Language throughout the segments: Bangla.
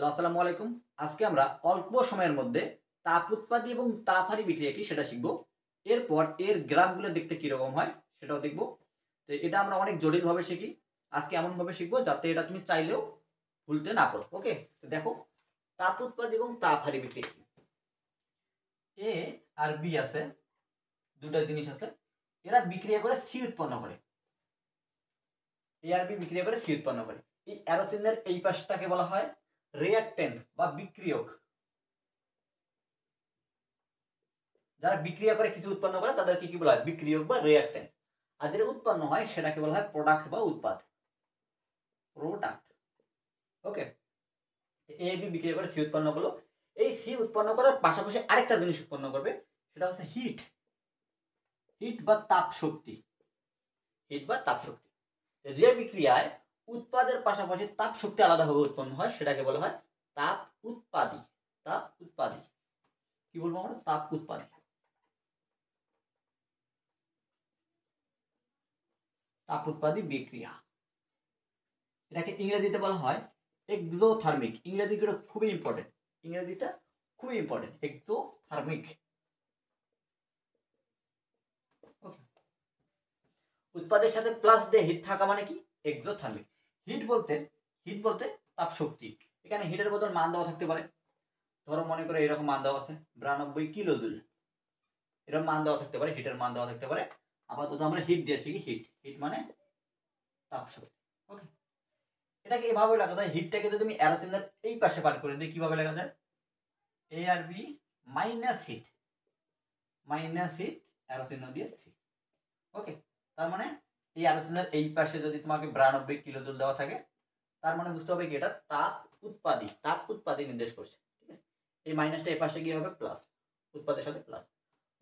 হ্যালো, আসসালামু আলাইকুম। আজকে আমরা অল্প সময়ের মধ্যে তাপ উৎপাদী এবং তাপহারী বিক্রিয়া কি সেটা শিখব। এরপর এর গ্রাফগুলো দেখতে কিরকম হয় সেটাও দেখব। তো এটা আমরা অনেক জটিলভাবে শিখি। আজকে এমনভাবে শিখবো যাতে এটা তুমি চাইলেও ভুলতে না পারো। ওকে, তো দেখো তাপ উৎপাদী এবং তাপহারী বিক্রিয়া কি। এ আর বি আছে, দুটা জিনিস আছে, এরা বিক্রিয়া করে সি উৎপন্ন করে। এ আর বি বিক্রিয়া করে সি উৎপন্ন করে। এই অ্যারো চিহ্নের এই পাশটাকে বলা হয় রিঅ্যাকট্যান্ট বা বিক্রিয়ক। যারা বিক্রিয়া করে কিছু উৎপন্ন করে তাদেরকে কি বলা হয়? বিক্রিয়ক বা রিঅ্যাকট্যান্ট। আর যেটা উৎপন্ন হয় সেটাকে বলা হয় প্রোডাক্ট বা উৎপাদ। প্রোডাক্ট। ওকে, এ বি বিক্রিয়া করে সি উৎপন্ন করলো। এই সি উৎপন্ন করার পাশাপাশি আরেকটা জিনিস উৎপন্ন করবে, সেটা হচ্ছে হিট। হিট বা তাপ শক্তি। হিট বা তাপ শক্তি। যে বিক্রিয়ায় উৎপাদের পাশাপাশি তাপ শক্তি আলাদাভাবে উৎপন্ন হয় সেটাকে বলা হয় তাপ উৎপাদী। তাপ উৎপাদী। কি বলবো আমরা? তাপ উৎপাদী। তাপ উৎপাদী বিক্রিয়া। এটাকে ইংরেজিতে বলা হয় এক্সোথার্মিক। ইংরেজিটা খুবই ইম্পর্টেন্ট। ইংরেজিটা খুবই ইম্পর্টেন্ট, এক্সোথার্মিক। উৎপাদের সাথে প্লাস দিয়ে হিট থাকা মানে কি? এক্সোথার্মিক। হিট বলতে তাপ শক্তি। এখানে হিটের বদল মান দেওয়া থাকতে পারে। ধরো মনে করে এরকম মান দেওয়া আছে 92 কিলোজুল। এরকম মান দেওয়া থাকতে পারে, হিটের মান দেওয়া থাকতে পারে। আপাতত আমরা হিট দিয়ে শিখি। হিট হিট মানে তাপ শক্তি। ওকে, এটাকে এভাবে লেখা যায়। হিটটাকে যদি তুমি অ্যারো চিহ্নের এই পাশে পার করে দিই কিভাবে লেখা যায়? এ আর B minus heat, minus heat arrow চিহ্ন দিয়ে সি। ওকে, তার মানে এই অ্যারো চিহ্নের এই পাশে যদি তোমাকে 92 কিলোজুল দেওয়া থাকে, তার মানে বুঝতে হবে কি এটা তাপ উৎপাদী। তাপ উৎপাদী নির্দেশ করছে। ঠিক আছে, এই মাইনাসটা এই পাশে গিয়ে হবে প্লাস, উৎপাদের সাথে প্লাস।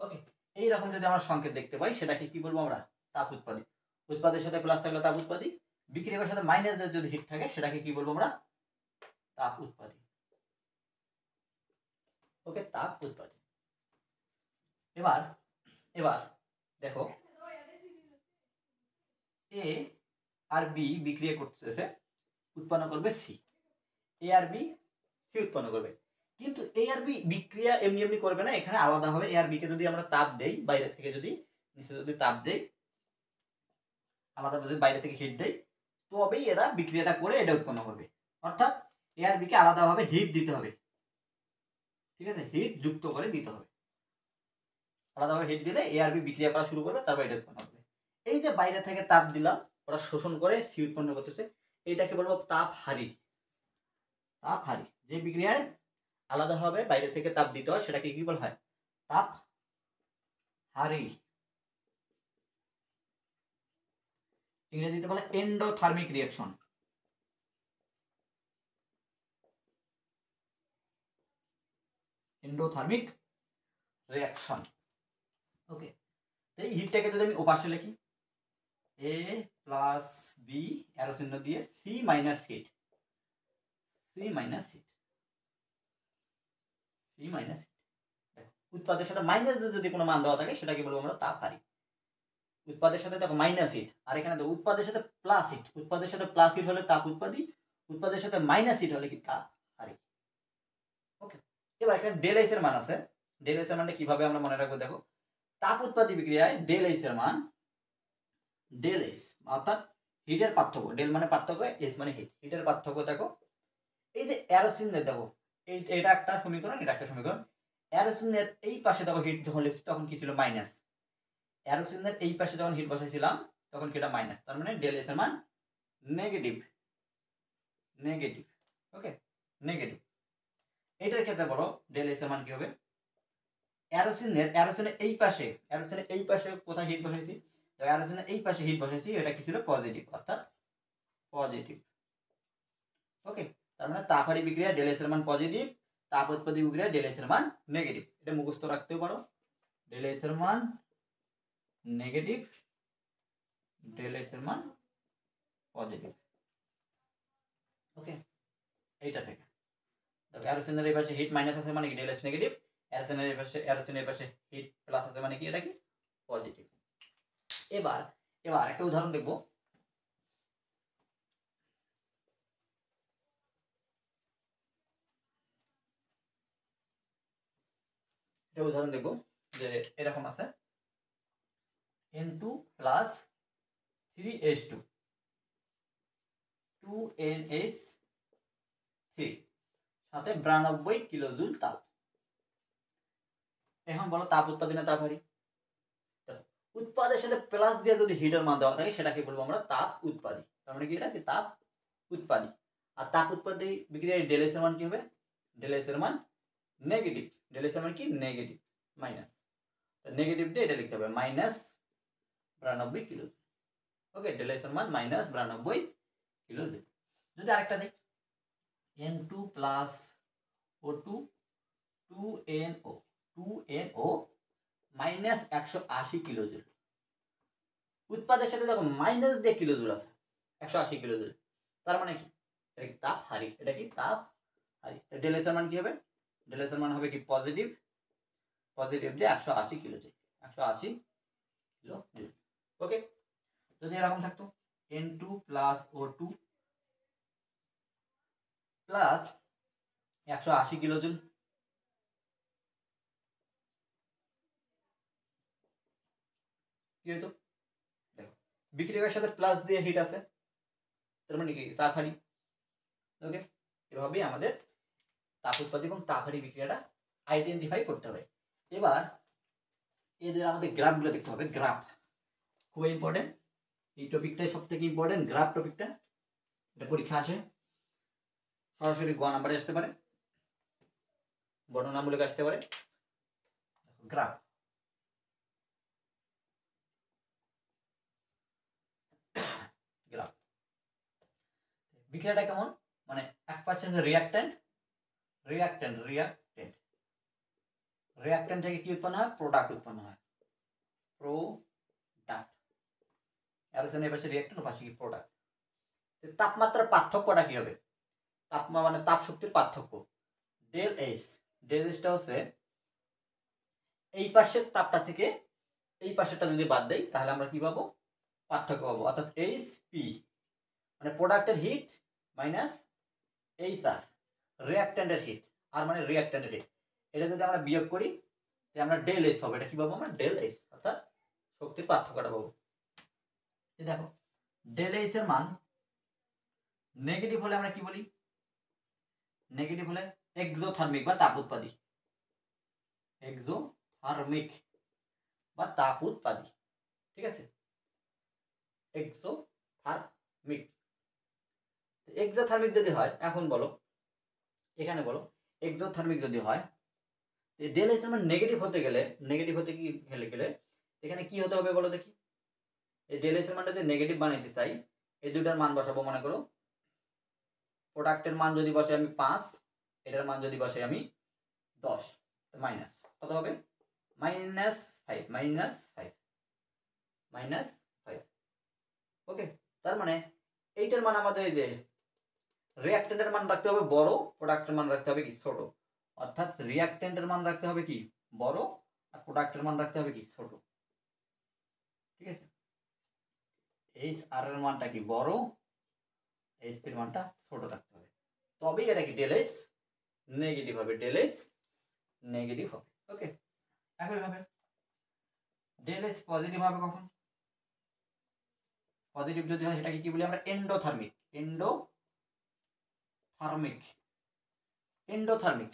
ওকে, এইরকম যদি আমরা সংকেত দেখতে পাই সেটাকে কি বলবো আমরা? তাপ উৎপাদী। উৎপাদের সাথে প্লাস থাকলে তাপ উৎপাদী, বিক্রিয়কের সাথে মাইনাস যদি হিট থাকে সেটাকে কি বলবো আমরা? তাপ উৎপাদী। ওকে, তাপ উৎপাদী। এবার এবার দেখো এ আর বি বিক্রিয়া করতেছে, উৎপন্ন করবে সি। এ আর বি সি উৎপন্ন করবে, কিন্তু এ আর বি বিক্রিয়া এমনি এমনি করবে না। এখানে আলাদা হবে। এ আর বি কে যদি আমরা তাপ দেই বাইরে থেকে, যদি নিচে যদি তাপ দেই, আলাদা যদি বাইরে থেকে হিট দেই, তবেই এরা বিক্রিয়াটা করে এটা উৎপন্ন করবে। অর্থাৎ এ আর বি কে আলাদাভাবে হিট দিতে হবে। ঠিক আছে, হিট যুক্ত করে দিতে হবে। আলাদাভাবে হিট দিলে এ আর বি বিক্রিয়া করা শুরু করবে, তারপর এটা উৎপন্ন করবে। এই যে বাইরে থেকে তাপ দিলাম, ওরা শোষণ করে সি উৎপন্ন করতেছে, এইটাকে বলবো তাপ হারি। তাপ হারি। যে বিক্রিয়ায় আলাদাভাবে বাইরে থেকে তাপ দিতে হয় সেটাকে কি বলা হয়? তাপ হারি। ইংরেজিতে বলে endothermic reaction. Endothermic reaction. Okay, এই হিটটাকে যদি আমি ওপাশে লিখি, এ প্লাস বি অ্যারো চিহ্ন দিয়ে C minus heat, C minus heat, C minus heat. উৎপাদের সাথে মাইনাস যদি কোনো মান দেওয়া থাকে সেটাকে বলবো আমরা তাপ হারি। উৎপাদের সাথে দেখো মাইনাস হিট, আর এখানে দেখো উৎপাদের সাথে প্লাস হিট। উৎপাদের সাথে প্লাস হিট হলে তাপ উৎপাদী, উৎপাদের সাথে মাইনাস হিট হলে কি? তাপ হারি। ওকে, এবার এখানে ডেল এস এর মান আছে। ডেল এস এর মানটা কিভাবে আমরা মনে রাখবো? দেখো তাপ উৎপাদী বিক্রিয়ায় ডেল এস এর মান, ডেল এস অর্থাৎ হিটের পার্থক্য। ডেল মানে পার্থক্য, এস মানে হিট। হিটের পার্থক্য দেখো এই যে অ্যারো চিহ্নের, দেখো এটা একটা সমীকরণ, এটা একটা সমীকরণ। অ্যারো চিহ্নের এই পাশে দেখো হিট যখন লিখছি তখন কি ছিল? মাইনাস। অ্যারো চিহ্নের এই পাশে যখন হিট বসাইছিলাম তখন কি এটা মাইনাস। তার মানে ডেল এস এর মান নেগেটিভ। নেগেটিভ। ওকে, নেগেটিভ। এটার ক্ষেত্রে বলো ডেল এস এর মান কি হবে? অ্যারো চিহ্নের এই পাশে, অ্যারো চিহ্নের এই পাশে কোথায় হিট বসাইছি? তো অ্যারো চিহ্নের এই পাশে হিট বসাইছি, এটা কি ছিল? পজিটিভ, অর্থাৎ পজিটিভ। ওকে, তার মানে তাপহারী বিক্রিয়া ডেল এস এর মান পজিটিভ, তাপ উৎপাদী বিক্রিয়া ডেল এস এর মান নেগেটিভ। এটা মুখস্থ রাখতেও পারো। ডেল এস এর মান নেগেটিভ, ডেল এস এর মান পজিটিভ। ওকে, এইটা থেকে দেখো অ্যারো চিহ্নের এই পাশে হিট মাইনাস আছে মানে কি? Del S negative. অ্যারো চিহ্নের এই পাশে হিট প্লাস আছে মানে কি? এটা কি? পজিটিভ। এবার একটা উদাহরণ দেখবো। এই উদাহরণ দেখব যে এরকম আছে N2 প্লাস 3H2 2NH3 সাথে 92 কিলোজুল তাপ। এখন বলো তাপ উৎপাদী না তাপ হারি? উৎপাদের সাথে প্লাস দিয়ে যদি হিটের মান দেওয়া থাকে সেটাকে বলবো আমরা তাপ উৎপাদী। তার মানে কি এটা কি তাপ উৎপাদী। আর তাপ উৎপাদী বিক্রিয়ায় ডেল এস এর মান কি হবে? ডেল এস এর মান নেগেটিভ। ডেল এস এর মান কি নেগেটিভ, মাইনাস। নেগেটিভ দিয়ে এটা লিখতে হবে মাইনাস 92 কিলোজুল। ওকে, ডেল এস এর মান মাইনাস 92 কিলোজুল। যদি আরেকটা দেখ N2 plus O2 2NO minus 180 kilojoule. উৎপাদের সাথে দেখো মাইনাস দিয়ে কিলোজুল আছে, 180 কিলোজুল। তার মানে কি এটা কি তাপ হারি? এটা কি তাপ হারি। ডেল এস এর মান কি হবে? ডেল এস এর মান হবে কি পজিটিভ, পজিটিভ দিয়ে 180 কিলোজুল, 180 কিলোজুল। ওকে, যদি এরকম থাকতো N2 plus O2 plus 180 kilojoule, কি হতো? দেখো বিক্রিয়ার সাথে প্লাস দিয়ে হিট আছে, তার মানে কি তাপ হারি। ওকে, এভাবেই আমাদের তাপ উৎপাদী এবং তাপ হারি বিক্রিয়াটা আইডেন্টিফাই করতে হবে। এবার এদের আমাদের গ্রাফগুলো দেখতে হবে। গ্রাফ খুব ইম্পর্টেন্ট, এই টপিকটাই সব থেকে ইম্পর্টেন্ট। গ্রাফ টপিকটা এটা পরীক্ষা আসে, সরাসরি গ নাম্বারে আসতে পারে, বর্ণনামূলক আসতে পারে। গ্রাফ গ্রাফ বিক্রিয়াটা কেমন? মানে এক পাশে আছে রিয়াক্ট্যান্ট, রিয়াক্ট্যান্ট রিয়াক্ট্যান্ট রিয়াক্ট্যান্ট থেকে কি উৎপন্ন হয়? প্রোডাক্ট উৎপন্ন হয়, প্রোডাক্ট। আর এই পাশে রিয়াক্ট্যান্ট, পাশে কি প্রোডাক্ট। তাপমাত্রার পার্থক্যটা কি হবে? তাপমাত্রা মানে তাপ শক্তির পার্থক্য। ডেল এস, ডেল এসটা হচ্ছে এই পাশের তাপটা থেকে এই পাশেরটা যদি বাদ দেই তাহলে আমরা কি পাবো? পার্থক্য পাবো। অর্থাৎ এইচ পি মানে প্রোডাক্টের hit minus H R রিয়াক্ট্যান্টের hit, আর মানে রিয়াক্ট্যান্টের হিট। এটা যদি আমরা বিয়োগ করি তাহলে আমরা ডেল এইচ পাবো। এটা কি পাবো আমরা? ডেল এইচ, অর্থাৎ শক্তির পার্থক্যটা পাবো। দেখো ডেল এইচ এর মান নেগেটিভ হলে আমরা কি বলি? নেগেটিভ হলে এক্সোথার্মিক বা তাপ উৎপাদী, এক্সোথার্মিক বা তাপ উৎপাদী। ঠিক আছে, এক্সোথার্মিক। এক্সোথার্মিক যদি হয়, এখন বলো এখানে বলো এক্সোথার্মিক যদি হয় ডেল এস এর মান নেগেটিভ হতে গেলে, নেগেটিভ হতে কি গেলে এখানে কি হতে হবে বলো দেখি? এই ডেল এস এর মানটা যদি নেগেটিভ বানাইতে চাই এই দুটার মান বসাবো। মনে করো প্রোডাক্টের মান যদি বসে আমি 5, এটার মান যদি বসে আমি 10, মাইনাস কত হবে? -5, -5। ওকে, তার মানে এইটার মান আমাদের এই যে রিয়াক্ট্যান্টের মান রাখতে হবে বড়, প্রোডাক্টের মান রাখতে হবে কি ছোট। অর্থাৎ রিয়াক্ট্যান্টের মান রাখতে হবে কি বড়, আর প্রোডাক্টের মান রাখতে হবে কি ছোট। ঠিক আছে, এইচ আর এর মানটা কি বড়, এইচ এর মানটা ছোট রাখতে হবে, তবেই এটা কি ডেল এস নেগেটিভ হবে, ডেল এস নেগেটিভ হবে। ওকে, একইভাবে ডেল এস পজিটিভ হবে কখন? পজিটিভ যদি হয় সেটাকে কি বলি আমরা? Endothermic, endothermic, endothermic.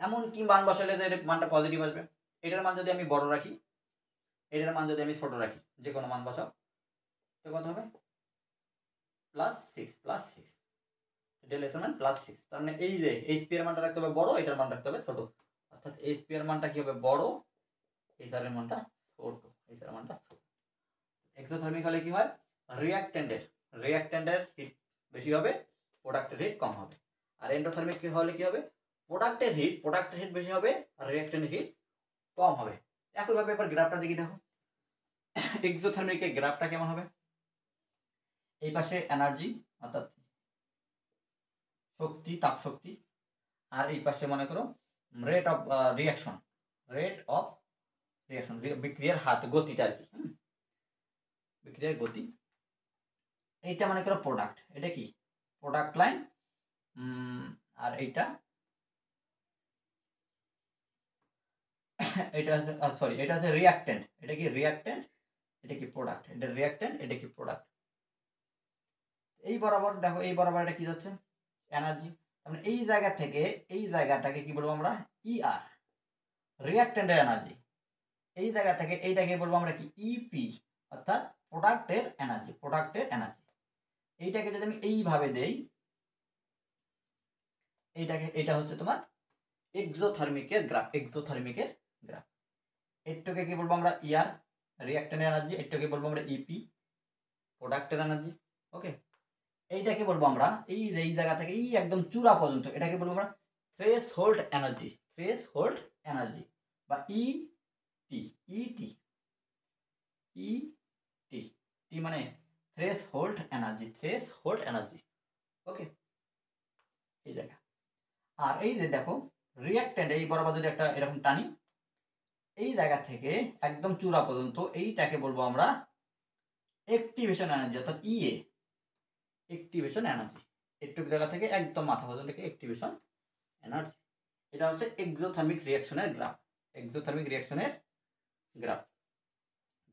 এমন কি মান বসালে যে মানটা পজিটিভ আসবে? এটার মান যদি আমি বড় রাখি, এটার মান যদি আমি ছোট রাখি, যে কোনো মান বসাও, তো কত হবে? +6, +6। ডেল এস এর মান +6। তার মানে এই যে এইচপি এর মানটা রাখতে হবে বড়, এটার মান রাখতে হবে ছোট। অর্থাৎ এইচপি এর মানটা কি হবে? বড়, এইচ আর এর মানটা ছোট, এইচ আর এর মানটা ছোট। এক্সোথার্মিক হলে কি হয়? রিয়াক্ট্যান্টের হিট বেশি হবে, প্রোডাক্টের হিট কম হবে। আর এন্ডোথার্মিক হলে কি হবে? প্রোডাক্টের হিট বেশি হবে আর রিয়াক্ট্যান্টের হিট কম হবে। একইভাবে এবার গ্রাফটা দেখি, দেখো এক্সোথার্মিকের গ্রাফটা কেমন হবে? এই পাশে এনার্জি অর্থাৎ শক্তি, তাপ শক্তি, আর এই পাশে মনে করো রেট অফ রিয়াকশন, বিক্রিয়ার হার, গতিটা আর কি, বিক্রিয়ার গতি। এইটা মনে করো প্রোডাক্ট, এটা কি প্রোডাক্ট লাইন, আর এইটা এটা আছে সরি এটা আছে রিঅ্যাক্ট্যান্ট, এটা কি রিঅ্যাক্ট্যান্ট, এটা কি প্রোডাক্ট, এটা রিঅ্যাক্ট্যান্ট, এটা কি প্রোডাক্ট। এই বরাবর দেখো এই বরাবর এটা কি যাচ্ছে এনার্জি, মানে এই জায়গা থেকে এই জায়গাটাকে কি বলবো আমরা ইআর রিঅ্যাক্ট্যান্টের এনার্জি, এই জায়গা থেকে এইটাকে বলবো আমরা কি ইপি অর্থাৎ প্রোডাক্টের এনার্জি, প্রোডাক্টের এনার্জি। এইটাকে যদি আমি এইভাবে দেই, এইটাকে এটা হচ্ছে তোমার এক্সোথার্মিকের গ্রাফ, এক্সোথার্মিকের গ্রাফ। এরটাকে কি বলবো আমরা ইয়ার রিঅ্যাক্ট্যান্টের এনার্জি, এরটাকে বলবো আমরা ইপি প্রোডাক্টের এনার্জি। ওকে, এইটাকে বলবো আমরা এই যে এই জায়গা থেকে এই একদম চূড়া পর্যন্ত এটাকে বলবো আমরা থ্রেশহোল্ড এনার্জি, থ্রেশহোল্ড এনার্জি বা ইটি, ইটি, ইটি, টি মানে থ্রেশহোল্ড এনার্জি, থ্রেশহোল্ড এনার্জি। ওকে, এই জায়গা। আর এই যে দেখো রিঅ্যাক্ট্যান্ট এই বরাবর যদি একটা এরকম টানি এই জায়গা থেকে একদম চূড়া পর্যন্ত এইটাকে বলবো আমরা অ্যাক্টিভেশন এনার্জি অর্থাৎ ইএ, অ্যাক্টিভেশন এনার্জি। একটু জায়গা থেকে একদম মাথা পর্যন্ত অ্যাক্টিভেশন এনার্জি। এটা হচ্ছে এক্সোথার্মিক রিঅ্যাকশনের গ্রাফ, এক্সোথার্মিক রিঅ্যাকশনের গ্রাফ।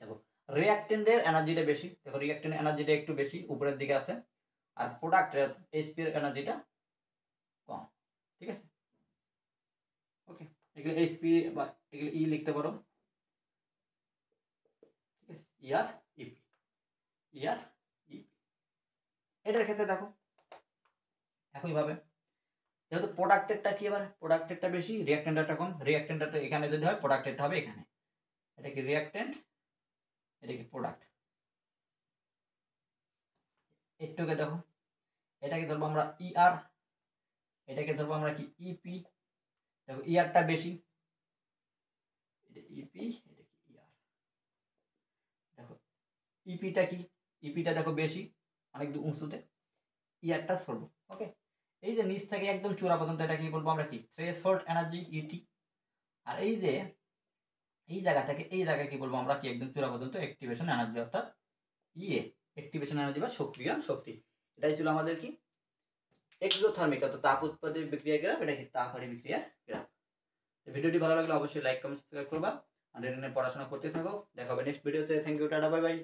দেখো রিঅ্যাক্ট্যান্টের এনার্জিটা বেশি, দেখো রিঅ্যাক্ট্যান্টের এনার্জিটা একটু বেশি উপরের দিকে আছে, আর প্রোডাক্টের এইচপি এর এনার্জিটা কম। ঠিক আছে, ওকে, এগুলো এইচপি বা এগুলো ই লিখতে পারো। ঠিক আছে, ইয়ার ইপি, ইয়ার ইপি। এটার ক্ষেত্রে দেখো একইভাবে যেহেতু প্রোডাক্টেরটা কি এবার প্রোডাক্টেরটা বেশি রিঅ্যাক্ট্যান্টটা কম, রিঅ্যাক্ট্যান্টটা এখানে যদি হয় প্রোডাক্টেরটা হবে এখানে। এটা কি রিঅ্যাক্ট্যান্ট, এটা কি প্রোডাক্ট। একটুকে দেখো এটাকে ধরবো আমরা ইআর, এটাকে ধরবো আমরা কি ইপি। দেখো ইয়ারটা বেশি, এটা ইপি, এটা কি ইয়ার। দেখো ইপিটা কি, ইপিটা দেখো বেশি অনেক উঁচুতে, ইয়ারটা ছোট। ওকে, এই যে নিচ থেকে একদম চূড়া পর্যন্ত এটা কি বলবো আমরা কি থ্রেশহোল্ড এনার্জি ইটি। আর এই যে এই জায়গা থেকে এই জায়গায় কি বলবো আমরা কি একদম চূড়া পর্যন্ত অ্যাক্টিভেশন এনার্জি অর্থাৎ ইএ, অ্যাক্টিভেশন এনার্জি বা সক্রিয় শক্তি। এটাই ছিল আমাদের কি এক্সোথার্মিক অর্থাৎ তাপ উৎপাদন বিক্রিয়া গ্রাফ, এটা কি তাপহারী বিক্রিয়ার গ্রাফ। ভিডিওটি ভালো লাগলে অবশ্যই লাইক কমেন্ট সাবস্ক্রাইব করবা আর এটা নিয়ে পড়াশোনা করতে থাকো। দেখা হবে নেক্সট ভিডিওতে। Thank you, tata, bye by.